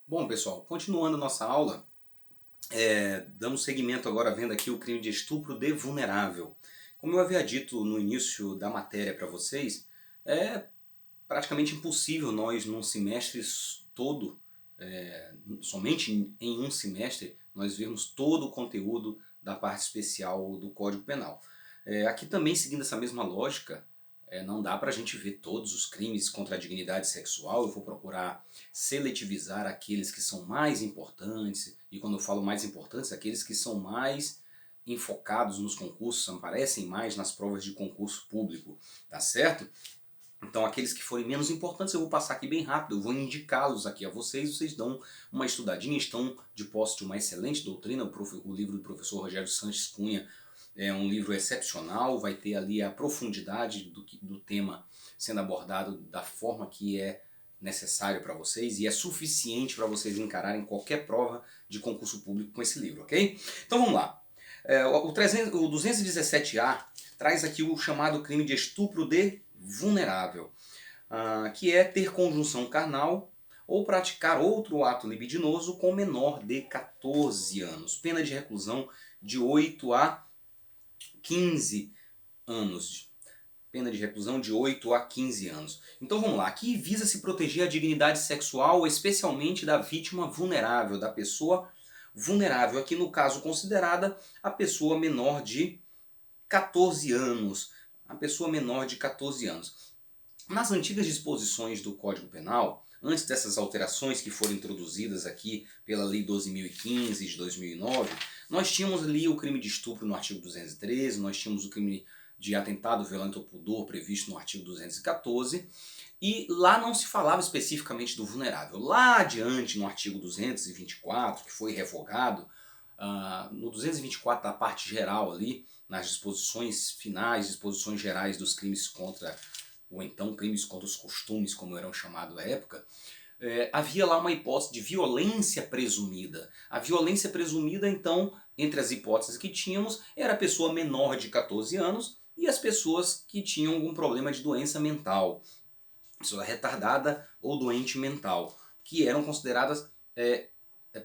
Bom, pessoal, continuando nossa aula, damos seguimento agora vendo aqui o crime de estupro de vulnerável. Como eu havia dito no início da matéria para vocês, é praticamente impossível nós num semestre todo, somente em um semestre, nós vermos todo o conteúdo da parte especial do Código Penal. Aqui também, seguindo essa mesma lógica, não dá para a gente ver todos os crimes contra a dignidade sexual. Eu vou procurar seletivizar aqueles que são mais importantes, e quando eu falo mais importantes, aqueles que são mais enfocados nos concursos, aparecem mais nas provas de concurso público, tá certo? Então aqueles que forem menos importantes eu vou passar aqui bem rápido, eu vou indicá-los aqui a vocês, vocês dão uma estudadinha, estão de posse de uma excelente doutrina, o livro do professor Rogério Sanches Cunha é um livro excepcional, vai ter ali a profundidade do tema sendo abordado da forma que é necessário para vocês e é suficiente para vocês encararem qualquer prova de concurso público com esse livro, ok? Então vamos lá. O 217A traz aqui o chamado crime de estupro de vulnerável, que é ter conjunção carnal ou praticar outro ato libidinoso com menor de 14 anos. Pena de reclusão de 8 a 15 anos. Pena de reclusão de 8 a 15 anos. Então vamos lá, aqui visa se proteger a dignidade sexual, especialmente da vítima vulnerável, da pessoa vulnerável, aqui no caso considerada a pessoa menor de 14 anos. A pessoa menor de 14 anos. Nas antigas disposições do Código Penal, antes dessas alterações que foram introduzidas aqui pela Lei 12.015 de 2009, nós tínhamos ali o crime de estupro no artigo 213, nós tínhamos o crime de atentado violento ao pudor previsto no artigo 214, e lá não se falava especificamente do vulnerável. Lá adiante, no artigo 224, que foi revogado, no 224 da parte geral ali, nas disposições finais, disposições gerais dos crimes contra, ou então crimes contra os costumes, como eram chamados à época, havia lá uma hipótese de violência presumida. A violência presumida, então, entre as hipóteses que tínhamos, era a pessoa menor de 14 anos e as pessoas que tinham algum problema de doença mental, pessoa retardada ou doente mental, que eram consideradas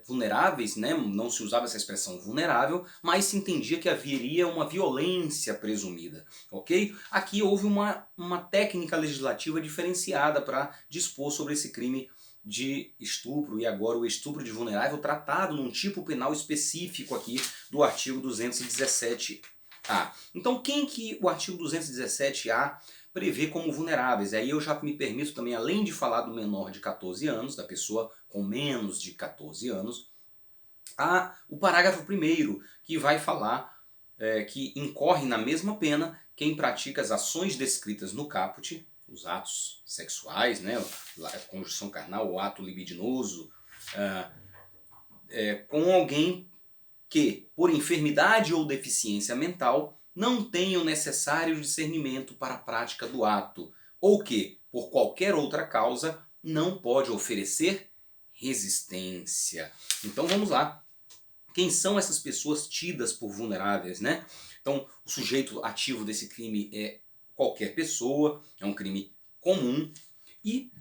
vulneráveis, né? Não se usava essa expressão vulnerável, mas se entendia que haveria uma violência presumida, ok? Aqui houve uma técnica legislativa diferenciada para dispor sobre esse crime de estupro, e agora o estupro de vulnerável tratado num tipo penal específico aqui do artigo 217A. Então quem que o artigo 217A prevê como vulneráveis? Aí eu já me permito também, além de falar do menor de 14 anos, da pessoa com menos de 14 anos, há o parágrafo 1º, que vai falar que incorre na mesma pena quem pratica as ações descritas no caput, os atos sexuais, né, a conjunção carnal, o ato libidinoso, com alguém que, por enfermidade ou deficiência mental, não tenha o necessário discernimento para a prática do ato, ou que, por qualquer outra causa, não pode oferecer resistência. Então vamos lá. Quem são essas pessoas tidas por vulneráveis, né? Então, o sujeito ativo desse crime é qualquer pessoa, é um crime comum, e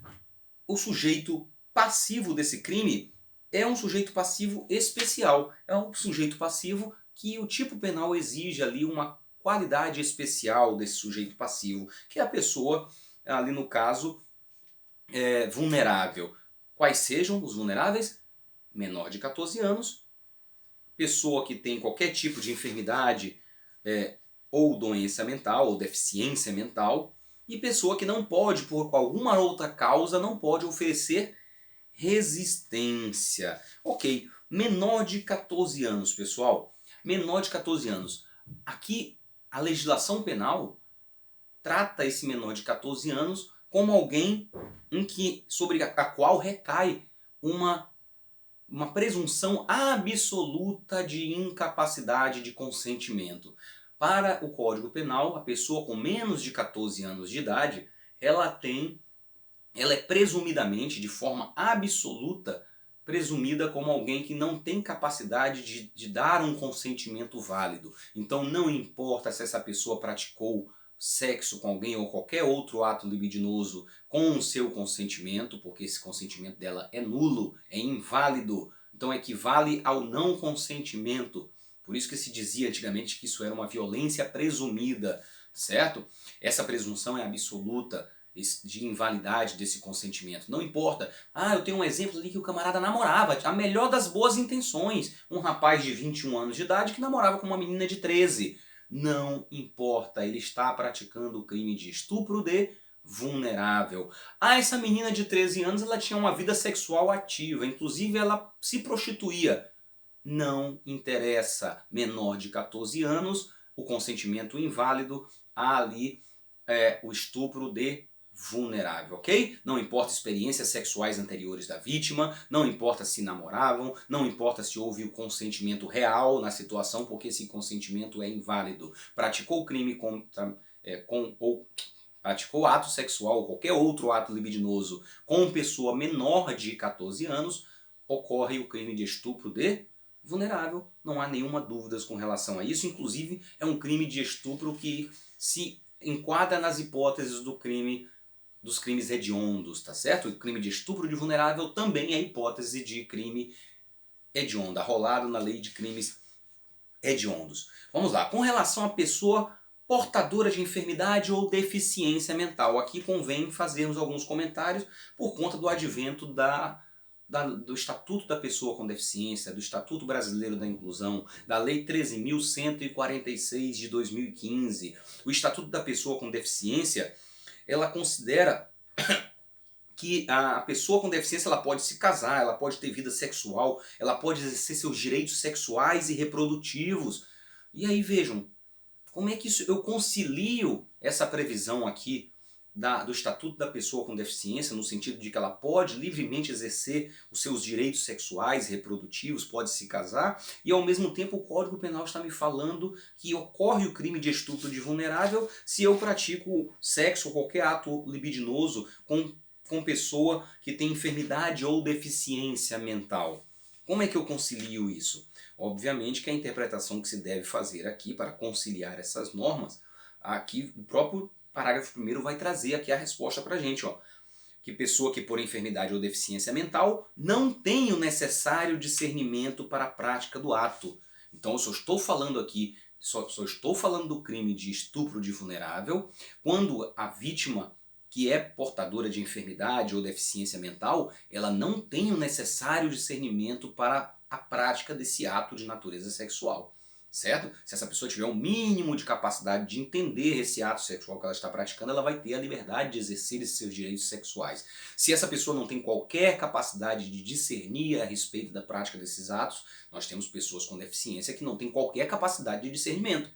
o sujeito passivo desse crime é um sujeito passivo especial. É um sujeito passivo que o tipo penal exige ali uma qualidade especial desse sujeito passivo, que é a pessoa, ali no caso, vulnerável. Quais sejam os vulneráveis? Menor de 14 anos, pessoa que tem qualquer tipo de enfermidade ou doença mental, ou deficiência mental, e pessoa que não pode, por alguma outra causa, não pode oferecer resistência. Ok, menor de 14 anos, pessoal. Menor de 14 anos. Aqui, a legislação penal trata esse menor de 14 anos como alguém sobre a qual recai uma presunção absoluta de incapacidade de consentimento. Para o Código Penal, a pessoa com menos de 14 anos de idade, ela é presumidamente, de forma absoluta, presumida como alguém que não tem capacidade de dar um consentimento válido. Então não importa se essa pessoa praticou sexo com alguém ou qualquer outro ato libidinoso com o seu consentimento, porque esse consentimento dela é nulo, é inválido, então equivale ao não consentimento. Por isso que se dizia antigamente que isso era uma violência presumida, certo? Essa presunção é absoluta de invalidade desse consentimento. Não importa. Ah, eu tenho um exemplo ali que o camarada namorava, a melhor das boas intenções. Um rapaz de 21 anos de idade que namorava com uma menina de 13. Não importa, ele está praticando o crime de estupro de vulnerável. Ah, essa menina de 13 anos ela tinha uma vida sexual ativa, inclusive ela se prostituía. Não interessa, menor de 14 anos, o consentimento inválido, há ali o estupro de vulnerável, ok? Não importa experiências sexuais anteriores da vítima, não importa se namoravam, não importa se houve o consentimento real na situação, porque esse consentimento é inválido. Praticou crime ou praticou ato sexual ou qualquer outro ato libidinoso com pessoa menor de 14 anos, ocorre o crime de estupro de vulnerável. Não há nenhuma dúvida com relação a isso. Inclusive, é um crime de estupro que se enquadra nas hipóteses dos crimes hediondos, tá certo? O crime de estupro de vulnerável também é hipótese de crime hediondo, arrolado na lei de crimes hediondos. Vamos lá, com relação à pessoa portadora de enfermidade ou deficiência mental, aqui convém fazermos alguns comentários por conta do advento do Estatuto da Pessoa com Deficiência, do Estatuto Brasileiro da Inclusão, da Lei 13.146 de 2015. O Estatuto da Pessoa com Deficiência, ela considera que a pessoa com deficiência ela pode se casar, ela pode ter vida sexual, ela pode exercer seus direitos sexuais e reprodutivos. E aí vejam, como é que eu concilio essa previsão aqui do Estatuto da Pessoa com Deficiência, no sentido de que ela pode livremente exercer os seus direitos sexuais e reprodutivos, pode se casar, e ao mesmo tempo o Código Penal está me falando que ocorre o crime de estupro de vulnerável se eu pratico sexo ou qualquer ato libidinoso com pessoa que tem enfermidade ou deficiência mental. Como é que eu concilio isso? Obviamente que a interpretação que se deve fazer aqui para conciliar essas normas, aqui o próprio parágrafo 1º vai trazer aqui a resposta para a gente, ó. Que pessoa que por enfermidade ou deficiência mental não tem o necessário discernimento para a prática do ato. Então eu só estou falando aqui, só estou falando do crime de estupro de vulnerável quando a vítima que é portadora de enfermidade ou deficiência mental, ela não tem o necessário discernimento para a prática desse ato de natureza sexual. Certo? Se essa pessoa tiver o mínimo de capacidade de entender esse ato sexual que ela está praticando, ela vai ter a liberdade de exercer esses seus direitos sexuais. Se essa pessoa não tem qualquer capacidade de discernir a respeito da prática desses atos, nós temos pessoas com deficiência que não têm qualquer capacidade de discernimento.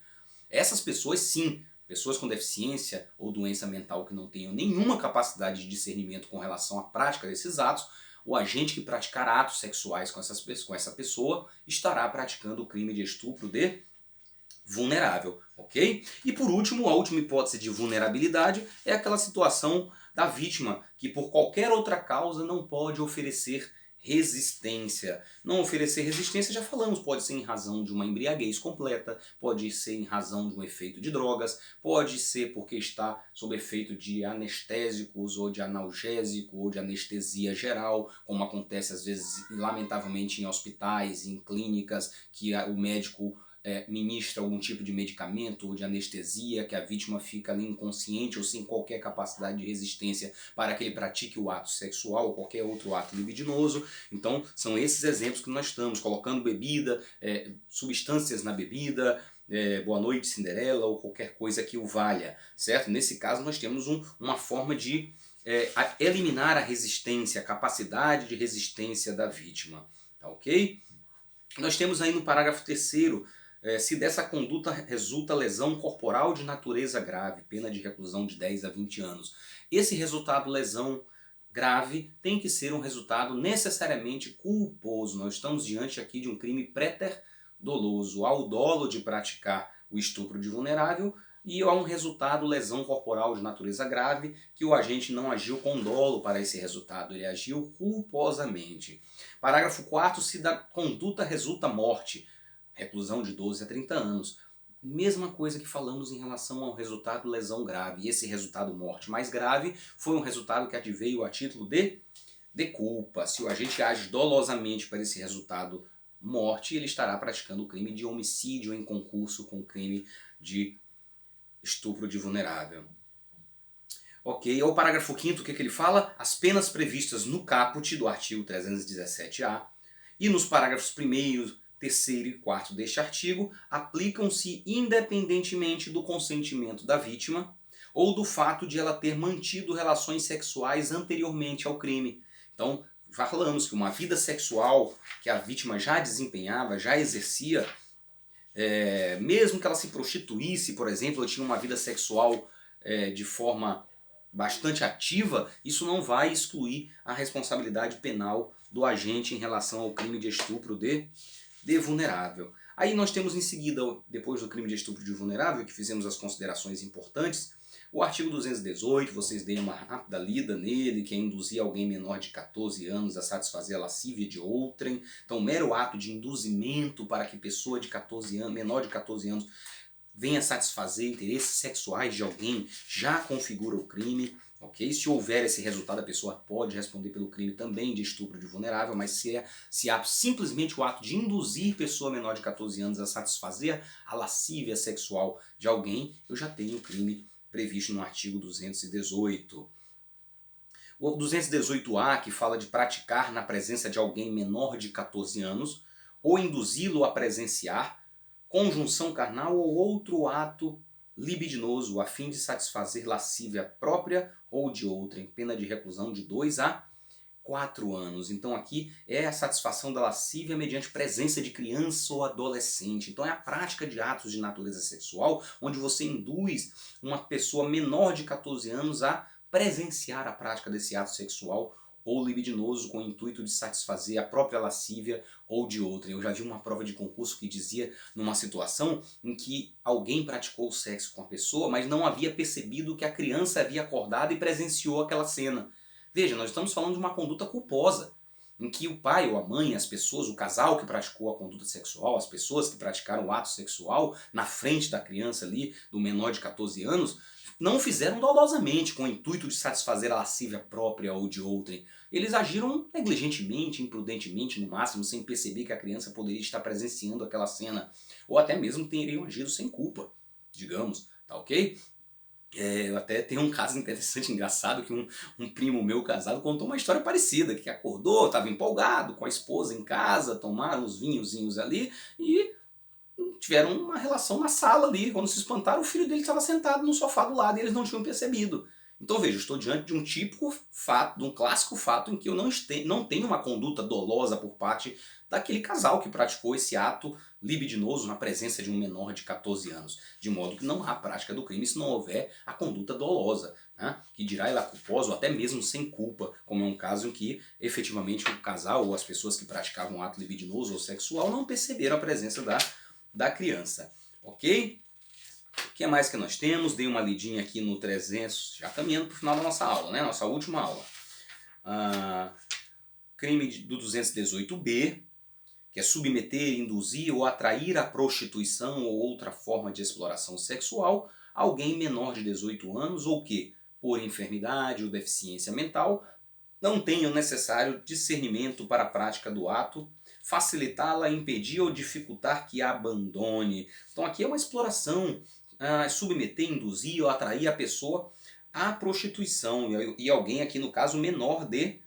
Essas pessoas, sim, pessoas com deficiência ou doença mental que não tenham nenhuma capacidade de discernimento com relação à prática desses atos, o agente que praticar atos sexuais com essa pessoa estará praticando o crime de estupro de vulnerável, ok? E por último, a última hipótese de vulnerabilidade é aquela situação da vítima que por qualquer outra causa não pode oferecer resistência. Não oferecer resistência, já falamos, pode ser em razão de uma embriaguez completa, pode ser em razão de um efeito de drogas, pode ser porque está sob efeito de anestésicos ou de analgésico ou de anestesia geral, como acontece às vezes, lamentavelmente, em hospitais, em clínicas, que o médico ministra algum tipo de medicamento ou de anestesia, que a vítima fica ali inconsciente ou sem qualquer capacidade de resistência para que ele pratique o ato sexual ou qualquer outro ato libidinoso. Então são esses exemplos que nós estamos colocando bebida, substâncias na bebida, Boa Noite Cinderela ou qualquer coisa que o valha, certo? Nesse caso nós temos uma forma de eliminar a resistência, a capacidade de resistência da vítima, tá ok? Nós temos aí no parágrafo 3º, se dessa conduta resulta lesão corporal de natureza grave, pena de reclusão de 10 a 20 anos. Esse resultado, lesão grave, tem que ser um resultado necessariamente culposo. Nós estamos diante aqui de um crime préter-doloso. Há o dolo de praticar o estupro de vulnerável e há um resultado, lesão corporal de natureza grave, que o agente não agiu com dolo para esse resultado, ele agiu culposamente. Parágrafo 4º, se da conduta resulta morte, reclusão de 12 a 30 anos. Mesma coisa que falamos em relação ao resultado lesão grave. E esse resultado morte mais grave foi um resultado que adveio a título de culpa. Se o agente age dolosamente para esse resultado morte, ele estará praticando o crime de homicídio em concurso com o crime de estupro de vulnerável. Ok, é o parágrafo 5º, o que ele fala? As penas previstas no caput do artigo 317-A e nos parágrafos 1º, 3º e 4º deste artigo aplicam-se independentemente do consentimento da vítima ou do fato de ela ter mantido relações sexuais anteriormente ao crime. Então, já falamos que uma vida sexual que a vítima já desempenhava, já exercia, mesmo que ela se prostituísse, por exemplo, ou tinha uma vida sexual de forma bastante ativa, isso não vai excluir a responsabilidade penal do agente em relação ao crime de estupro de vulnerável. Aí nós temos em seguida, depois do crime de estupro de vulnerável, que fizemos as considerações importantes, o artigo 218, vocês deem uma rápida lida nele, que é induzir alguém menor de 14 anos a satisfazer a lascívia de outrem. Então, o mero ato de induzimento para que pessoa de 14 anos, menor de 14 anos venha satisfazer interesses sexuais de alguém já configura o crime. Okay? Se houver esse resultado, a pessoa pode responder pelo crime também de estupro de vulnerável, mas se há simplesmente o ato de induzir pessoa menor de 14 anos a satisfazer a lascívia sexual de alguém, eu já tenho o crime previsto no artigo 218. O 218-A, que fala de praticar na presença de alguém menor de 14 anos, ou induzi-lo a presenciar, conjunção carnal ou outro ato libidinoso a fim de satisfazer lascívia própria ou de outrem, pena de reclusão de 2 a 4 anos. Então aqui é a satisfação da lascívia mediante presença de criança ou adolescente. Então é a prática de atos de natureza sexual onde você induz uma pessoa menor de 14 anos a presenciar a prática desse ato sexual ou libidinoso com o intuito de satisfazer a própria lascívia ou de outra. Eu já vi uma prova de concurso que dizia numa situação em que alguém praticou o sexo com a pessoa, mas não havia percebido que a criança havia acordado e presenciou aquela cena. Veja, nós estamos falando de uma conduta culposa, em que o pai ou a mãe, as pessoas, o casal que praticou a conduta sexual, as pessoas que praticaram o ato sexual na frente da criança ali, do menor de 14 anos, não fizeram dolosamente, com o intuito de satisfazer a lascívia própria ou de outrem. Eles agiram negligentemente, imprudentemente, no máximo, sem perceber que a criança poderia estar presenciando aquela cena. Ou até mesmo teriam agido sem culpa, digamos, tá ok? Eu até tenho um caso interessante, engraçado, que um primo meu casado contou uma história parecida, que acordou, estava empolgado com a esposa em casa, tomaram uns vinhozinhos ali e tiveram uma relação na sala ali. Quando se espantaram, o filho dele estava sentado no sofá do lado e eles não tinham percebido. Então veja, estou diante de um típico fato, de um clássico fato em que eu não tenho uma conduta dolosa por parte daquele casal que praticou esse ato libidinoso na presença de um menor de 14 anos. De modo que não há prática do crime se não houver a conduta dolosa, né? Que dirá ela culposa ou até mesmo sem culpa, como é um caso em que efetivamente o casal ou as pessoas que praticavam o ato libidinoso ou sexual não perceberam a presença da criança. Ok? O que mais que nós temos? Dei uma lidinha aqui no 300, já caminhando para o final da nossa aula, né? Nossa última aula. Crime do 218B, que é submeter, induzir ou atrair à prostituição ou outra forma de exploração sexual alguém menor de 18 anos ou que, por enfermidade ou deficiência mental, não tenha o necessário discernimento para a prática do ato, facilitá-la, impedir ou dificultar que a abandone. Então aqui é uma exploração, submeter, induzir ou atrair a pessoa à prostituição, e alguém aqui no caso menor de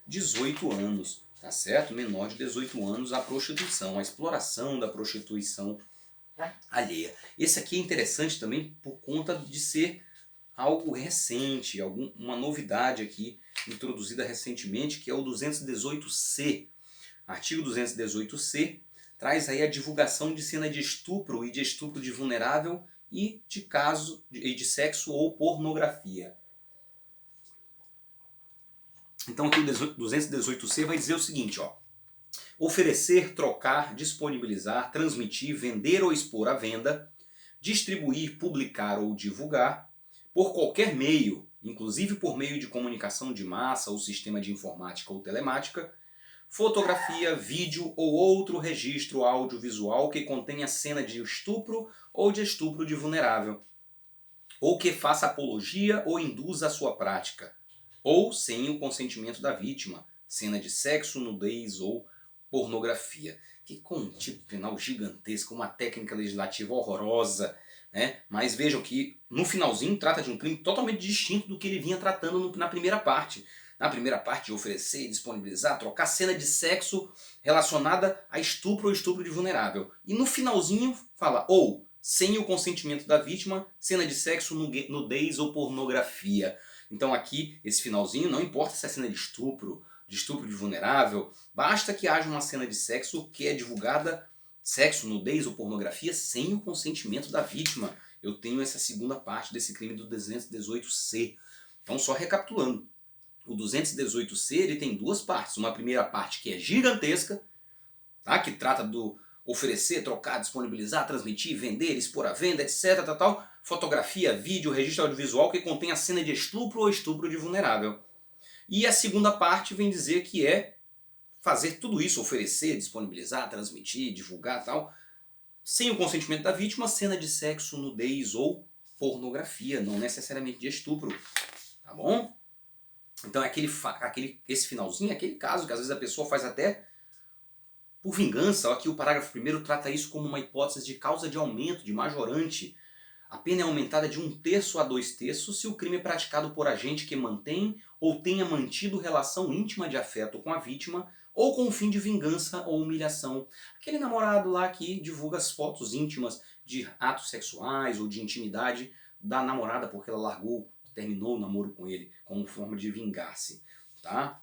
18 anos. Tá certo? Menor de 18 anos à prostituição, a exploração da prostituição alheia. Esse aqui é interessante também por conta de ser algo recente, uma novidade aqui introduzida recentemente, que é o 218C. Artigo 218C traz aí a divulgação de cena de estupro e de estupro de vulnerável e de caso de sexo ou pornografia. Então aqui o 218C vai dizer o seguinte, ó: oferecer, trocar, disponibilizar, transmitir, vender ou expor à venda, distribuir, publicar ou divulgar, por qualquer meio, inclusive por meio de comunicação de massa ou sistema de informática ou telemática, fotografia, vídeo ou outro registro audiovisual que contenha cena de estupro ou de estupro de vulnerável, ou que faça apologia ou induza a sua prática, ou sem o consentimento da vítima, cena de sexo, nudez ou pornografia. Que com um tipo penal gigantesco, uma técnica legislativa horrorosa, né? Mas vejam que no finalzinho trata de um crime totalmente distinto do que ele vinha tratando na primeira parte. Na primeira parte, de oferecer, disponibilizar, trocar cena de sexo relacionada a estupro ou estupro de vulnerável. E no finalzinho fala, ou sem o consentimento da vítima, cena de sexo, nudez ou pornografia. Então aqui, esse finalzinho, não importa se é cena de estupro de vulnerável, basta que haja uma cena de sexo que é divulgada, sexo, nudez ou pornografia, sem o consentimento da vítima. Eu tenho essa segunda parte desse crime do 218C. Então só recapitulando. O 218C ele tem duas partes. Uma primeira parte que é gigantesca, tá? Que trata do oferecer, trocar, disponibilizar, transmitir, vender, expor à venda, etc. Tal. Fotografia, vídeo, registro audiovisual que contém a cena de estupro ou estupro de vulnerável. E a segunda parte vem dizer que é fazer tudo isso, oferecer, disponibilizar, transmitir, divulgar, tal, sem o consentimento da vítima, cena de sexo, nudez ou pornografia, não necessariamente de estupro, tá bom? Então é esse finalzinho é aquele caso que às vezes a pessoa faz até por vingança. Aqui o parágrafo 1º trata isso como uma hipótese de causa de aumento, de majorante. A pena é aumentada de 1/3 a 2/3 se o crime é praticado por agente que mantém ou tenha mantido relação íntima de afeto com a vítima ou com o fim de vingança ou humilhação. Aquele namorado lá que divulga as fotos íntimas de atos sexuais ou de intimidade da namorada porque ela largou, terminou o namoro com ele, como forma de vingar-se. Tá?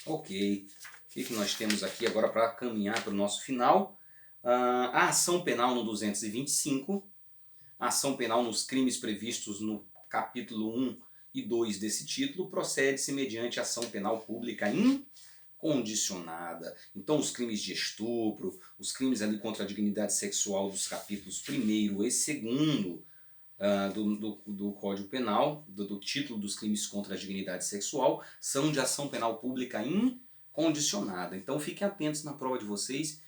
Ok. O que nós temos aqui agora para caminhar para o nosso final? A ação penal no 225. A ação penal nos crimes previstos no capítulo 1 e 2 desse título procede-se mediante ação penal pública incondicionada. Então os crimes de estupro, os crimes ali contra a dignidade sexual dos capítulos 1º e 2º do Código Penal, do título dos crimes contra a dignidade sexual, são de ação penal pública incondicionada. Então fiquem atentos na prova de vocês,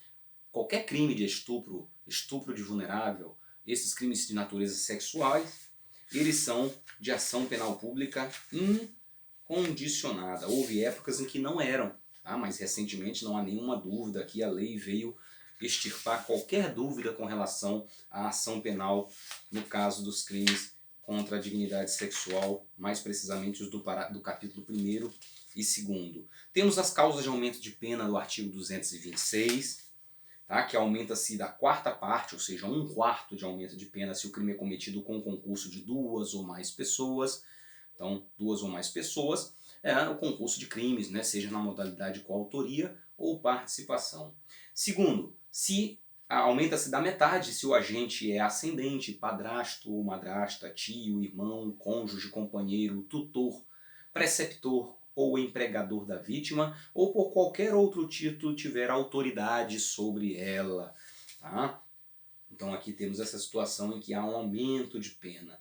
qualquer crime de estupro, estupro de vulnerável, esses crimes de natureza sexuais, eles são de ação penal pública incondicionada. Houve épocas em que não eram, tá? Mas recentemente não há nenhuma dúvida que a lei veio extirpar qualquer dúvida com relação à ação penal no caso dos crimes contra a dignidade sexual, mais precisamente os do capítulo 1º e 2º. Temos as causas de aumento de pena do artigo 226, tá? Que aumenta-se da 4ª parte, ou seja, 1/4 de aumento de pena se o crime é cometido com concurso de 2 ou mais pessoas. Então, 2 ou mais pessoas é o concurso de crimes, né? Seja na modalidade coautoria ou participação. Segundo, aumenta-se da metade se o agente é ascendente, padrasto ou madrasta, tio, irmão, cônjuge, companheiro, tutor, preceptor ou empregador da vítima, ou por qualquer outro título tiver autoridade sobre ela. Tá? Então aqui temos essa situação em que há um aumento de pena.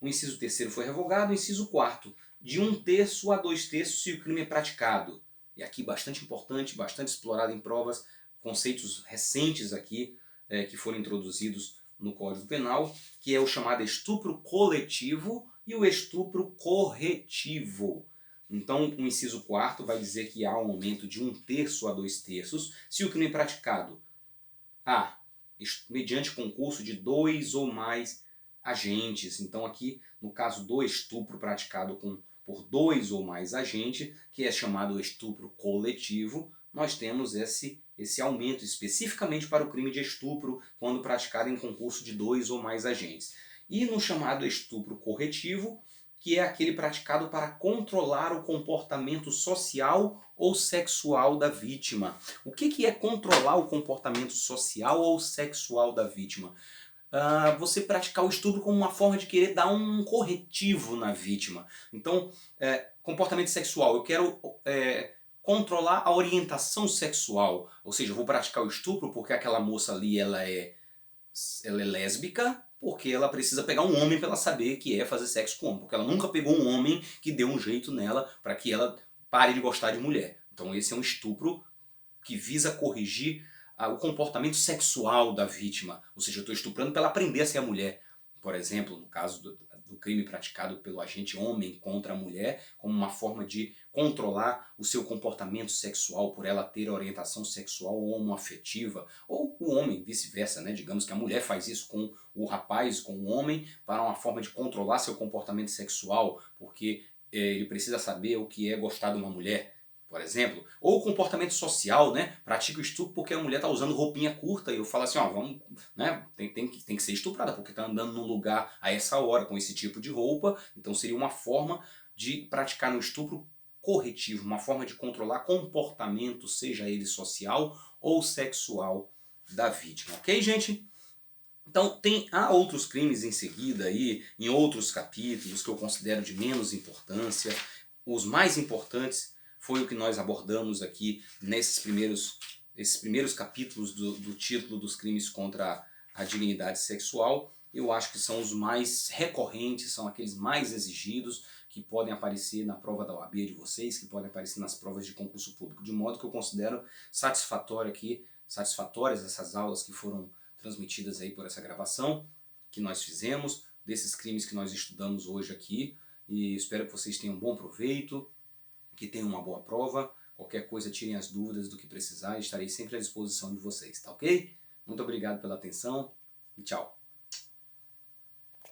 O inciso 3º foi revogado, o inciso 4º, de 1/3 a 2/3 se o crime é praticado. E aqui bastante importante, bastante explorado em provas, conceitos recentes aqui que foram introduzidos no Código Penal, que é o chamado estupro coletivo e o estupro corretivo. Então, o inciso 4º vai dizer que há um aumento de 1/3 a 2/3 se o crime é praticado mediante concurso de 2 ou mais agentes. Então, aqui, no caso do estupro praticado por 2 ou mais agentes, que é chamado estupro coletivo, nós temos esse aumento especificamente para o crime de estupro quando praticado em concurso de 2 ou mais agentes. E no chamado estupro corretivo, que é aquele praticado para controlar o comportamento social ou sexual da vítima. O que é controlar o comportamento social ou sexual da vítima? Você praticar o estupro como uma forma de querer dar um corretivo na vítima. Então, comportamento sexual, eu quero controlar a orientação sexual. Ou seja, eu vou praticar o estupro porque aquela moça ali ela é lésbica, porque ela precisa pegar um homem para ela saber que é fazer sexo com homem. Porque ela nunca pegou um homem que deu um jeito nela para que ela pare de gostar de mulher. Então esse é um estupro que visa corrigir o comportamento sexual da vítima. Ou seja, eu estou estuprando para ela aprender a ser a mulher. Por exemplo, no caso do crime praticado pelo agente homem contra a mulher, como uma forma de controlar o seu comportamento sexual por ela ter orientação sexual homoafetiva, ou o homem vice-versa, né? Digamos que a mulher faz isso com o rapaz, com o homem, para uma forma de controlar seu comportamento sexual, porque ele precisa saber o que é gostar de uma mulher, por exemplo. Ou o comportamento social, né? Pratica o estupro porque a mulher está usando roupinha curta e eu falo assim, ó, vamos, né? Tem que ser estuprada porque está andando num lugar a essa hora com esse tipo de roupa. Então seria uma forma de praticar no estupro corretivo, uma forma de controlar comportamento, seja ele social ou sexual da vítima, ok, gente? Então há outros crimes em seguida aí, em outros capítulos que eu considero de menos importância. Os mais importantes foi o que nós abordamos aqui esses primeiros capítulos do título dos crimes contra a dignidade sexual. Eu acho que são os mais recorrentes, são aqueles mais exigidos, que podem aparecer na prova da OAB de vocês, que podem aparecer nas provas de concurso público. De modo que eu considero satisfatórias essas aulas que foram transmitidas aí por essa gravação que nós fizemos, desses crimes que nós estudamos hoje aqui, e espero que vocês tenham um bom proveito, que tenham uma boa prova. Qualquer coisa, tirem as dúvidas do que precisar, estarei sempre à disposição de vocês, tá ok? Muito obrigado pela atenção e tchau!